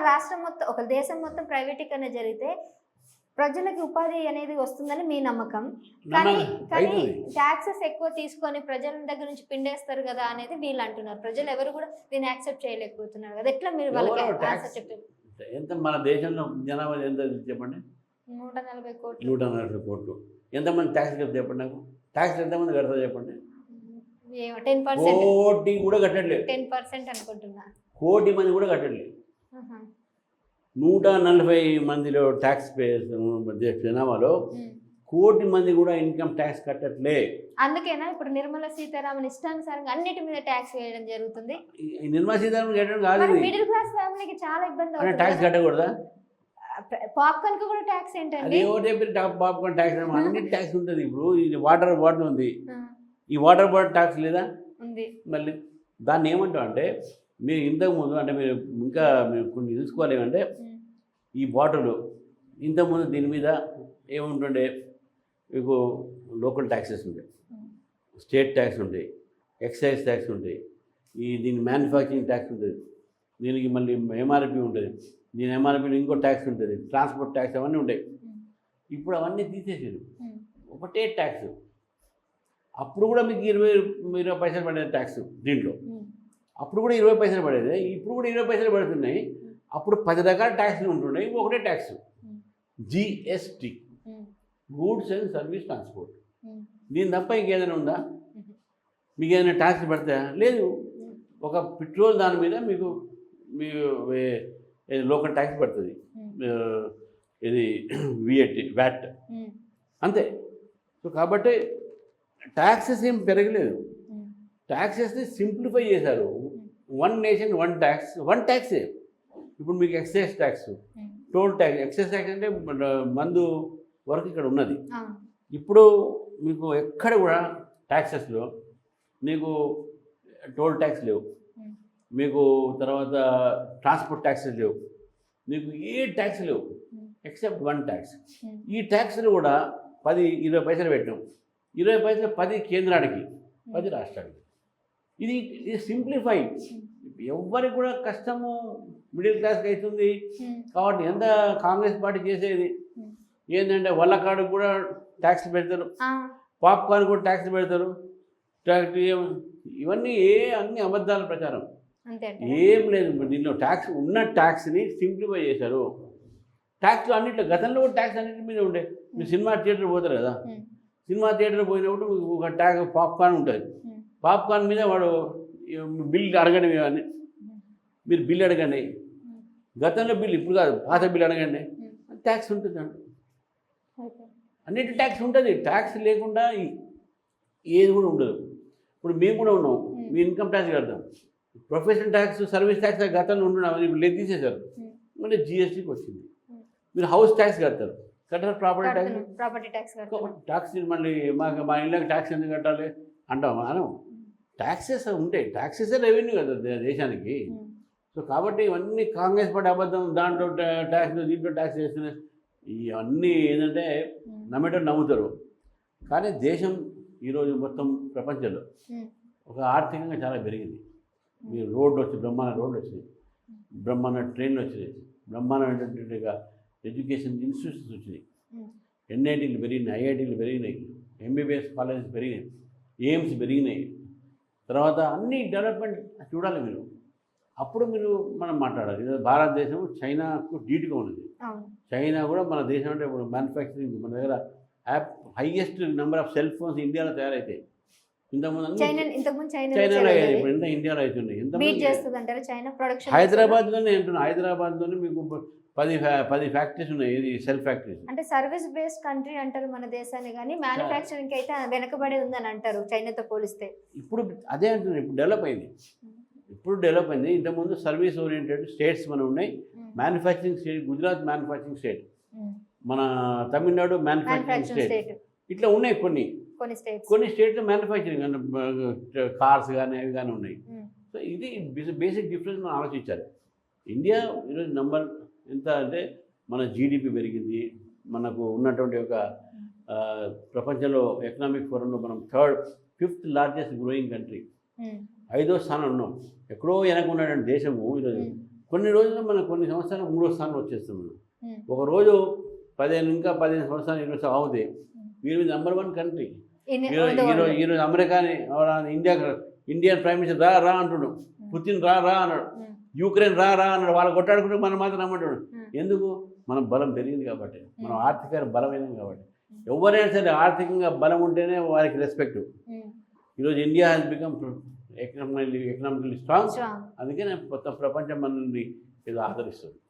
రాష్ట్రం మొత్తం ఒక దేశం మొత్తం ప్రైవేటీకరణ జరిగితే ప్రజలకు ఉపాధి అనేది వస్తుందని మీ నమ్మకం. కానీ ట్యాక్సెస్ ఎక్కువ తీసుకొని ప్రజల దగ్గర నుంచి పిండేస్తారు కదా అనేది వీళ్ళు అంటున్నారు. ప్రజలు ఎవరు కూడా దీన్ని యాక్సెప్ట్ చేయలేకపోతున్నారు కదా. ఎట్లా మీరు వాళ్ళకి ఆన్సర్ చెప్తారు? ఎంత మన దేశంలో జనాభా ఎంత చెప్పండి? 140 కోట్లు. 140 కోట్లు. ఎంతమంది ట్యాక్స్ కడతారు చెప్పండి నాకు? ట్యాక్స్ ఎంతమంది కడతారు చెప్పండి? 10%. కోటి కూడా కట్టట్లేదు. 10% అనుకుంటున్నా. కోటి మంది కూడా కట్టట్లేదు. 140 మందిలో ట్యాక్స్ పేయర్స్ జనాభాలో కోటి మంది కూడా ఇన్కమ్ ట్యాక్స్ కట్టట్లే. అందుకేనా ఇప్పుడు నిర్మలా సీతారామన్ ఇష్టానుసారంగా అన్నిటి మీద ట్యాక్స్ వేయడం జరుగుతుంది? నిర్మలా సీతారామన్ కట్టడం కాదు, మిడిల్ క్లాస్ ఫ్యామిలీకి చాలా ఇబ్బంది అవుతుంది. ట్యాక్స్ కట్టకూడదా? పాప్కార్న్ కు కూడా ట్యాక్స్ ఏంటండి? పాప్కార్న్ ట్యాక్స్ అన్ని ట్యాక్స్ ఉంటుంది. ఇప్పుడు ఇది వాటర్ బాటిల్ ఉంది, ఈ వాటర్ బాటిల్ ట్యాక్స్ లేదా? ఉంది. మళ్ళీ దాన్ని ఏమంటాం అంటే, మీరు ఇంతకుముందు అంటే మీరు ఇంకా మీరు కొన్ని తెలుసుకోవాలి ఏమంటే, ఈ బాటిల్ ఇంతకుముందు దీని మీద ఏముంటుండే, మీకు లోకల్ ట్యాక్సెస్ ఉంటాయి, స్టేట్ ట్యాక్స్ ఉంటాయి, ఎక్సైజ్ ట్యాక్స్ ఉంటాయి, దీని మ్యానుఫ్యాక్చరింగ్ ట్యాక్స్ ఉంటుంది, దీనికి మళ్ళీ ఎంఆర్పి ఉంటుంది, దీని ఎంఆర్పీలో ఇంకో ట్యాక్స్ ఉంటుంది, ట్రాన్స్పోర్ట్ ట్యాక్స్ అవన్నీ ఉంటాయి. ఇప్పుడు అవన్నీ తీసేసారు, ఒకటే ట్యాక్స్. అప్పుడు కూడా మీకు 20 పైసలు పడేది ట్యాక్స్ దీంట్లో, అప్పుడు కూడా 20 పైసలు పడేది, ఇప్పుడు కూడా 20 పైసలు పడుతున్నాయి. అప్పుడు 10 రకాల ట్యాక్స్లు ఉంటున్నాయి, ఒకటే tax GST, goods and service transport. దీని తప్ప ఇంకేదైనా ఉందా? మీకు ఏదైనా ట్యాక్స్ పడతాయా? లేదు. ఒక పెట్రోల్ దాని మీద మీకు లోకల్ ట్యాక్స్ పడుతుంది, ఇది వ్యాట్ అంతే. సో కాబట్టి ట్యాక్సెస్ ఏం పెరగలేదు, ట్యాక్సెస్ని సింప్లిఫై చేశారు. One nation one tax, one ట్యాక్సే. ఇప్పుడు మీకు excise tax, toll tax. Excise tax అంటే మందు వరకు ఇక్కడ ఉన్నది. ఇప్పుడు మీకు ఎక్కడ కూడా ట్యాక్సెస్లో మీకు టోల్ ట్యాక్స్ లేవు, మీకు తర్వాత ట్రాన్స్పోర్ట్ ట్యాక్సెస్ లేవు, మీకు ఏ ట్యాక్స్ లేవు ఎక్సెప్ట్ వన్ ట్యాక్స్. ఈ ట్యాక్స్లు కూడా 10-20 పైసలు పెట్టాం. 20 పైసలు 10 కేంద్రానికి, 10 రాష్ట్రానికి. ఇది సింప్లిఫై. ఎవరికి కూడా కష్టము మిడిల్ క్లాస్కి అవుతుంది. కాబట్టి ఎంత కాంగ్రెస్ పార్టీ చేసేది ఏంటంటే, వల్లకాడుకు కూడా ట్యాక్స్ పెడతారు, పాప్కార్న్ కూడా ట్యాక్స్ పెడతారు, ఇవన్నీ అన్ని అబద్ధాల ప్రచారం. ఏం లేదు దీనిలో. ట్యాక్స్ ఉన్న ట్యాక్స్ని సింప్లిఫై చేశారు. ట్యాక్స్లో అన్నింటిలో గతంలో కూడా ట్యాక్స్ అన్నింటి మీద ఉండే. మీరు సినిమా థియేటర్ పోతారు కదా, సినిమా థియేటర్ పోయినప్పుడు మీకు ఒక ట్యాక్స్ పాప్కార్న్ ఉంటుంది. పాప్కార్న్ మీద వాడు బిల్ అడగండి, అని మీరు బిల్ అడగండి. గతంలో బిల్, ఇప్పుడు కాదు, పాత బిల్ అడగండి, ట్యాక్స్ ఉంటుంది అంట. అన్నిటి ట్యాక్స్ ఉంటుంది. ట్యాక్స్ లేకుండా ఏది కూడా ఉండదు. ఇప్పుడు మేము కూడా ఉన్నాం, మీ ఇన్కమ్ ట్యాక్స్ కడతాం. ప్రొఫెషనల్ ట్యాక్స్, సర్వీస్ ట్యాక్స్ గతంలో ఉంటున్నాం, ఇప్పుడు లేదు, తీసేశారు. మళ్ళీ జిఎస్టీకి వచ్చింది. మీరు హౌస్ ట్యాక్స్ కడతారు, కట్టారు. ప్రాపర్టీ ట్యాక్స్ మళ్ళీ మా ఇళ్ళకి ట్యాక్స్ ఎందుకు కట్టాలి అంటాం మనం. ట్యాక్సెస్ ఉంటాయి, ట్యాక్సెస్ రెవెన్యూ కదా దేశానికి. సో కాబట్టి ఇవన్నీ కాంగ్రెస్ పార్టీ అబద్ధం. దాంట్లో ట్యాక్స్, దీంట్లో ట్యాక్స్ వేస్తున్నాయి. ఇవన్నీ ఏంటంటే నమ్మేటోళ్ళు నమ్ముతారు. కానీ దేశం ఈరోజు మొత్తం ప్రపంచంలో ఒక ఆర్థికంగా చాలా పెరిగింది. మీరు రోడ్లు వచ్చి బ్రహ్మాండ రోడ్లు వచ్చినాయి, బ్రహ్మాండ ట్రైన్లు వచ్చినాయి, బ్రహ్మాండమైనటువంటి ఎడ్యుకేషన్ ఇన్స్టిట్యూషన్స్ వచ్చినాయి. ఎన్ఐటీలు పెరిగినాయి, ఐఐటీలు పెరిగినాయి, ఎంబీబీఎస్ కాలేజెస్ పెరిగినాయి, ఎయిమ్స్ పెరిగినాయి. తర్వాత అన్ని డెవలప్మెంట్ చూడాలి మీరు. అప్పుడు మీరు మనం మాట్లాడాలి. భారతదేశం చైనాకు ధీటుగా ఉన్నది. చైనా కూడా మన దేశం అంటే ఇప్పుడు మ్యానుఫ్యాక్చరింగ్ మన దగ్గర highest number of cell phones ఇండియాలో తయారైతాయి. ఇంతకుముందు చైనాలో ఇప్పుడు ఎంత ఇండియాలో అవుతున్నాయి. హైదరాబాద్లోనే అంటున్నా, హైదరాబాద్లోనే మీకు 10 ఫ్యాక్టరీస్ ఉన్నాయి. ఇది సెల్ ఫ్యాక్టరీస్. అంటే సర్వీస్ బేస్డ్ కంట్రీ అంటారు మన దేశాన్ని, కానీ మ్యానుఫ్యాక్చరింగ్ అయితే వెనకబడి ఉందని అంటారు చైనాతో పోలిస్తే. ఇప్పుడు అదే అంటున్నారు, ఇప్పుడు డెవలప్ అయింది. ఇప్పుడు డెవలప్ అయింది. ఇంతకుముందు సర్వీస్ ఓరియంటెడ్ స్టేట్స్ మనం ఉన్నాయి. Manufacturing state Gujarat manufacturing state, మన తమిళనాడు మ్యానుఫ్యాక్చరింగ్ స్టేట్, ఇట్లా ఉన్నాయి కొన్ని స్టేట్లో మ్యానుఫ్యాక్చరింగ్ అంటే కార్స్ కానీ అవి కానీ ఉన్నాయి. సో ఇది బేసిక్ డిఫరెన్స్ మనం ఆలోచించాలి. ఇండియా ఈరోజు నంబర్ ఎంత అంటే, మన జీడిపి పెరిగింది, మనకు ఉన్నటువంటి ఒక ప్రపంచంలో ఎకనామిక్ ఫోరంలో మనం 5th లార్జెస్ట్ గ్రోయింగ్ కంట్రీ, 5వ స్థానం ఉన్నాం. ఎక్కడో వెనక ఉన్నటువంటి దేశము ఈరోజు కొన్ని రోజులు మనం కొన్ని సంవత్సరాలు 3వ స్థానంలో వచ్చేస్తాం మనం. ఒక రోజు 15 సంవత్సరాలు 20 సంవత్సరాలు అవుతాయి. వీరు నెంబర్ 1 కంట్రీ. ఈరోజు అమెరికాని ఇండియన్ ప్రైమ్ మినిస్టర్ రా అంటున్నాడు. పుతిన్ రా అన్నాడు. యుక్రెయిన్ రా అన్నాడు. వాళ్ళు కొట్టాడుకుంటే మనం మాత్రం రమ్మంటాడు. ఎందుకు? మనం బలం పెరిగింది కాబట్టి, మనం ఆర్థికంగా బలమైనది కాబట్టి. ఎవరైనా సరే ఆర్థికంగా బలం ఉంటేనే వారికి రెస్పెక్ట్. ఈరోజు India has become economically strong. అందుకే మొత్తం ప్రపంచం మనల్ని ఇది ఆదరిస్తుంది.